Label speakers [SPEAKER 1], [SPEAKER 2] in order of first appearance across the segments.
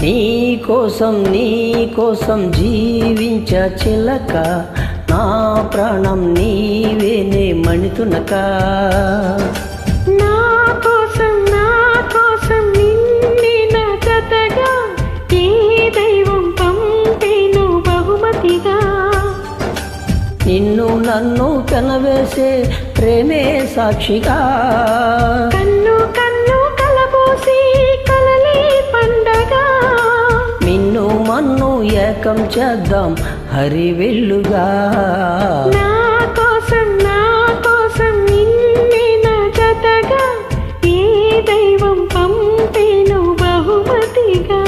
[SPEAKER 1] నీ కోసం జీవించ చిలక, నా ప్రాణం నీవేనే మణితునక.
[SPEAKER 2] నా కోసం నిన్నే నా జతగా ఏ దైవం పంపేను బహుమతిగా.
[SPEAKER 1] నిన్ను నన్ను కనవేసే ప్రేమే సాక్షిగా,
[SPEAKER 2] కన్ను కన్ను కలబోసి కలలే పండగా.
[SPEAKER 1] నిన్ను మన్ను ఏకం చేద్దాం హరివెల్లుగా.
[SPEAKER 2] నా కోసం నిన్నే నా జతగా ఏ దైవం పంపేను బహుమతిగా.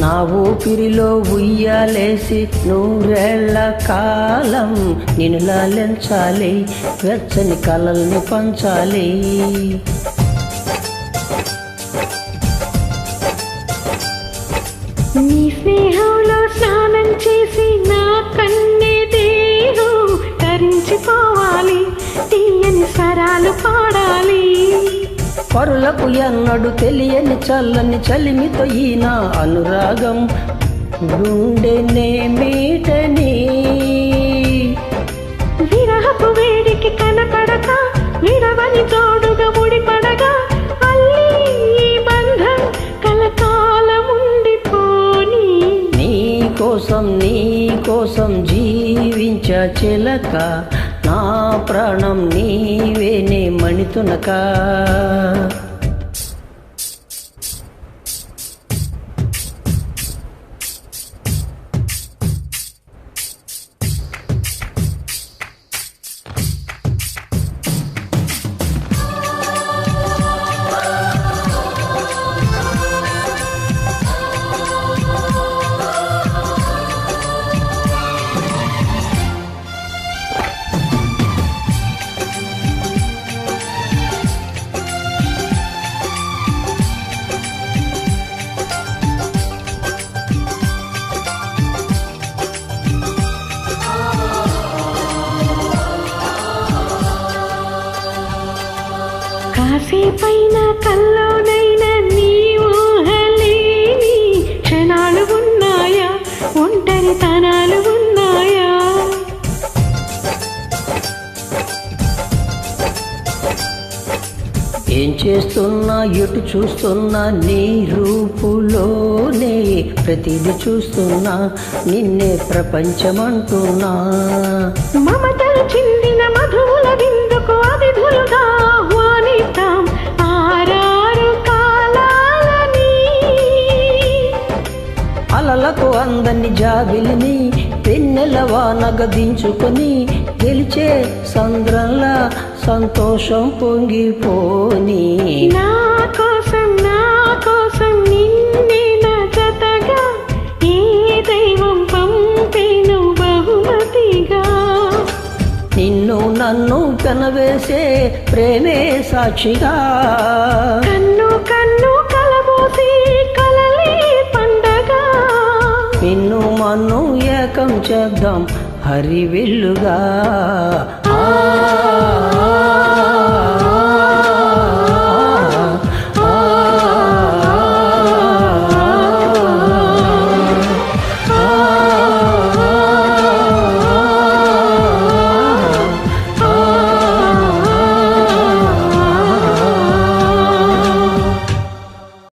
[SPEAKER 1] నా ఊపిరిలో ఉయ్యాలేసి నూరేళ్ల కాలం నిన్ను లాలించాలి, వెచ్చని కలల్ని పంచాలి.
[SPEAKER 2] నీ స్నేహంలో స్నానం చేసి నా కన్నే దేహం తరించిపోవాలి, తీయని స్వరాలు పాడాలి.
[SPEAKER 1] పరులకు ఎన్నడు తెలియని చల్లని చలిమితో ఈన అనురాగం గుండెనే మీటని.
[SPEAKER 2] విరహపు వేడికి కనపడక విడవని తోడుగా ముడిపడగా అల్లి ఈ బంధం కలకాలం ఉండిపోని.
[SPEAKER 1] నీ కోసం జీవించ చిలక, నా ప్రాణం నీవేనే మణితునక.
[SPEAKER 2] కాసేపైన కల్లోనైనా నీ ఊహలేని క్షణాలు ఉన్నాయా, ఒంటరితనాలు ఉన్నాయా.
[SPEAKER 1] ఏం చేస్తున్నా ఎటు చూస్తున్నా నీ రూపులోనే ప్రతిదీ చూస్తున్నా, నిన్నే ప్రపంచమంటున్నా.
[SPEAKER 2] మమతలు చిందిన మధువుల విందుకు అతిథులుగా ఆహ్వానిద్దాం ఆరారు కాలాలని.
[SPEAKER 1] అలలకు అందని జాబిలిని పెన్నెల వానగా దించుకొని గెలిచే సంద్రంలా సంతోషం పొంగిపోని.
[SPEAKER 2] నా కోసం నిన్నే నా జతగా ఏ దైవం పంపేను బహుమతిగా.
[SPEAKER 1] నిన్ను నన్ను కనవేసే ప్రేమే సాక్షిగా,
[SPEAKER 2] కన్ను కన్ను కలబోసి కలలే పండగా.
[SPEAKER 1] నిన్ను మన్ను ఏకం చేద్దాం హరివెల్లుగా.